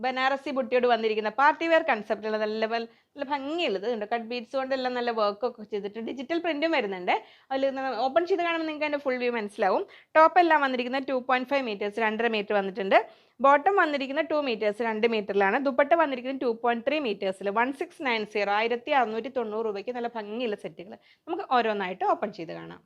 ബനാറസി ബുട്ടിയോട് വന്നിരിക്കുന്ന party wear കൺസെപ്റ്റുള്ള നല്ല നല്ല ഭംഗിയുള്ളത് ഉണ്ട്. കട്ട് ബീഡ്സ് കൊണ്ടെല്ലാം നല്ല വർക്കൊക്കെ ചെയ്തിട്ടുണ്ട്. ഡിജിറ്റൽ പ്രിന്റും വരുന്നുണ്ട്. അതിൽ ഓപ്പൺ ചെയ്ത് കാണുമ്പോൾ നിങ്ങൾക്ക് അതിൻ്റെ ഫുൾ വ്യൂ മനസ്സിലാവും. ടോപ്പ് എല്ലാം വന്നിരിക്കുന്നത് 2.5 മീറ്റേഴ്സ് 2.5 മീറ്റർ വന്നിട്ടുണ്ട്. ബോട്ടം വന്നിരിക്കുന്നത് 2 മീറ്റേഴ്സ് 2 മീറ്ററിലാണ്. ദുപ്പട്ട വന്നിരിക്കുന്നത് 2.3 മീറ്റേഴ്സിൽ 1690 1690 രൂപയ്ക്ക് നല്ല ഭംഗിയുള്ള സെറ്റുകൾ. നമുക്ക് ഓരോന്നായിട്ട് ഓപ്പൺ ചെയ്ത് കാണാം.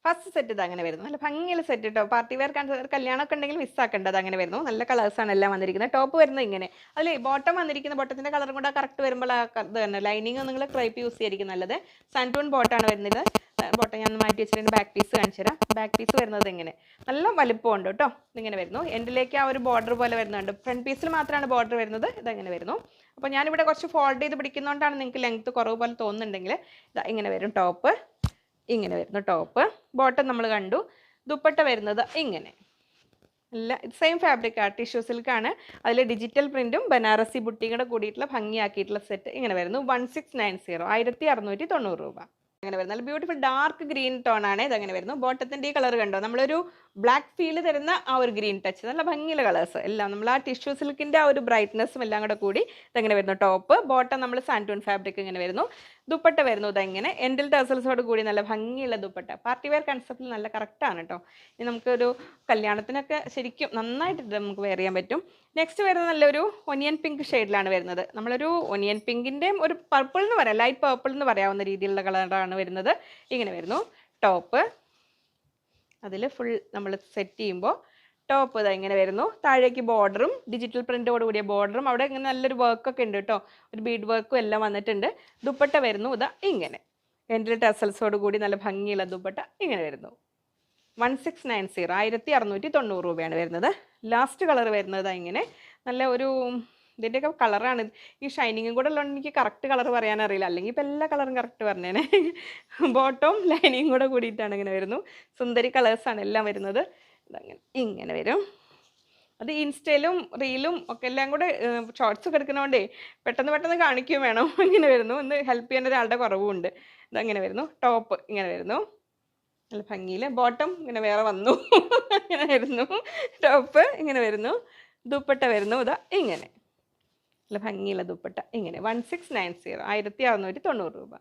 ഫസ്റ്റ് സെറ്റ് ഇത് അങ്ങനെ വരുന്നു. നല്ല ഭംഗിയുള്ള സെറ്റ് കേട്ടോ. പാർട്ടി വെയർ കല്യാണമൊക്കെ ഉണ്ടെങ്കിൽ മിസ്സാക്കേണ്ടത് അങ്ങനെ വരുന്നു. നല്ല കളേഴ്സാണ് എല്ലാം വന്നിരിക്കുന്നത്. ടോപ്പ് വരുന്നത് ഇങ്ങനെ. അതിൽ ബോട്ടം വന്നിരിക്കുന്ന ബോട്ടത്തിൻ്റെ കളറും കൂടെ കറക്റ്റ് വരുമ്പോൾ ഇത് തന്നെ ലൈനിങ് നിങ്ങൾ ക്രൈപ്പ് യൂസ് ചെയ്തിരിക്കും നല്ലത്. സാൻറ്റൂൺ ബോട്ടാണ് വരുന്നത്. ബോട്ടം ഞാൻ മാറ്റി വെച്ചിട്ട് ബാക്ക് പീസ് കാണിച്ചു തരാം. ബാക്ക് പീസ് വരുന്നത് ഇങ്ങനെ നല്ല വലിപ്പമുണ്ട് കേട്ടോ. ഇതിങ്ങനെ വരുന്നു. എൻഡിലേക്ക് ആ ഒരു ബോർഡർ പോലെ വരുന്നുണ്ട്. ഫ്രണ്ട് പീസിൽ മാത്രമാണ് ബോർഡർ വരുന്നത്. ഇതങ്ങനെ വരുന്നു. അപ്പോൾ ഞാനിവിടെ കുറച്ച് ഫോൾഡ് ചെയ്ത് പിടിക്കുന്നതുകൊണ്ടാണ് നിങ്ങൾക്ക് ലെങ്ത്ത് കുറവ് പോലെ തോന്നുന്നുണ്ടെങ്കിൽ ഇതാ ഇങ്ങനെ വരും ടോപ്പ്. ഇങ്ങനെ വരുന്നു ടോപ്പ്. ബോട്ടം നമ്മൾ കണ്ടു. ദുപ്പട്ട വരുന്നത് ഇങ്ങനെ അല്ല സെയിം ഫാബ്രിക് ആണ്, ടിഷ്യൂ സിൽക്കാണ്. അതിൽ ഡിജിറ്റൽ പ്രിന്റും ബനാറസി ബുട്ടിയുടെ കൂടിയിട്ടുള്ള ഭംഗിയാക്കിയിട്ടുള്ള സെറ്റ് ഇങ്ങനെ വരുന്നു. 1690 1690 രൂപ അങ്ങനെ വരുന്നത്. നല്ല ബ്യൂട്ടിഫുൾ ഡാർക്ക് ഗ്രീൻ ടോൺ ആണ്. ഇതങ്ങനെ വരുന്നു. ബോട്ടത്തിൻ്റെ ഈ കളർ കണ്ടോ, നമ്മളൊരു ബ്ലാക്ക് ഫീൽ തരുന്ന ആ ഒരു ഗ്രീൻ ടച്ച്, നല്ല ഭംഗിയുള്ള കളേഴ്സ് എല്ലാം നമ്മൾ ആ ടിഷ്യൂ സിൽക്കിൻ്റെ ആ ഒരു ബ്രൈറ്റ്നസ്സും എല്ലാം കൂടെ കൂടി ഇതങ്ങനെ വരുന്നു. ടോപ്പ് ബോട്ടം നമ്മൾ സാൻറ്റൂൺ ഫാബ്രിക് ഇങ്ങനെ വരുന്നു. ദുപ്പട്ട വരുന്നു ഇതെങ്ങനെ എൻഡിൽ ടസൽസോട് കൂടി നല്ല ഭംഗിയുള്ള ദുപ്പട്ട. പാർട്ടി വെയർ കൺസെപ്റ്റിൽ നല്ല കറക്റ്റാണ് കേട്ടോ. ഇനി നമുക്കൊരു കല്യാണത്തിനൊക്കെ ശരിക്കും നന്നായിട്ട് നമുക്ക് വെയർ ചെയ്യാൻ പറ്റും. നെക്സ്റ്റ് വരുന്നത് നല്ലൊരു ഒനിയൻ പിങ്ക് ഷെയ്ഡിലാണ് വരുന്നത്. നമ്മളൊരു ഒനിയൻ പിങ്കിൻ്റെയും ഒരു പർപ്പിൾ എന്ന് പറയാം, ലൈറ്റ് പർപ്പിൾ എന്ന് പറയാവുന്ന രീതിയിലുള്ള കളറാണ് വരുന്നത്. ഇങ്ങനെ വരുന്നു ടോപ്പ്. അതിൽ ഫുൾ നമ്മൾ സെറ്റ് ചെയ്യുമ്പോൾ ടോപ്പ് ഇതാ ഇങ്ങനെ വരുന്നു. താഴേക്ക് ബോർഡറും ഡിജിറ്റൽ പ്രിൻ്റോട് കൂടിയ ബോർഡറും അവിടെ ഇങ്ങനെ നല്ലൊരു വർക്കൊക്കെ ഉണ്ട് കേട്ടോ. ഒരു ബീഡ് വർക്കും എല്ലാം വന്നിട്ടുണ്ട്. ദുപ്പട്ട വരുന്നു ഇതാ ഇങ്ങനെ എൻഡിൽ ടസൽസോട് കൂടി നല്ല ഭംഗിയുള്ള ദുപ്പട്ട ഇങ്ങനെ വരുന്നു. 1690 1690 രൂപയാണ് വരുന്നത്. ലാസ്റ്റ് കളർ വരുന്നത് ഇങ്ങനെ നല്ല ഒരു ഇതിൻ്റെയൊക്കെ കളറാണ്. ഈ ഷൈനിങ്ങും കൂടെ ഉള്ളതുകൊണ്ട് എനിക്ക് കറക്റ്റ് കളർ പറയാനറിയില്ല, അല്ലെങ്കിൽ ഇപ്പോൾ എല്ലാ കളറും കറക്റ്റ് പറഞ്ഞേനെ. ബോട്ടവും ലൈനിങ്ങും കൂടെ കൂടിയിട്ടാണ് ഇങ്ങനെ വരുന്നു. സുന്ദരി കളേഴ്സാണ് എല്ലാം വരുന്നത്. ഇതങ്ങനെ ഇങ്ങനെ വരും. അത് ഇൻസ്റ്റയിലും റീലും ഒക്കെ എല്ലാം കൂടെ ഷോർട്സ് ഒക്കെ എടുക്കുന്നതുകൊണ്ടേ പെട്ടെന്ന് കാണിക്കുകയും വേണം. ഇങ്ങനെ വരുന്നു. ഒന്ന് ഹെൽപ്പ് ചെയ്യാൻ ഒരാളുടെ കുറവുമുണ്ട്. ഇതങ്ങനെ വരുന്നു. ടോപ്പ് ഇങ്ങനെ വരുന്നു നല്ല ഭംഗിയിൽ. ബോട്ടം ഇങ്ങനെ വേറെ വന്നു. ഇങ്ങനെ വരുന്നു. ടോപ്പ് ഇങ്ങനെ വരുന്നു. ദുപ്പട്ട വരുന്നു ഇതാ ഇങ്ങനെ നല്ല ഭംഗിയുള്ള ദുപ്പട്ട ഇങ്ങനെ 1690 1690 രൂപ.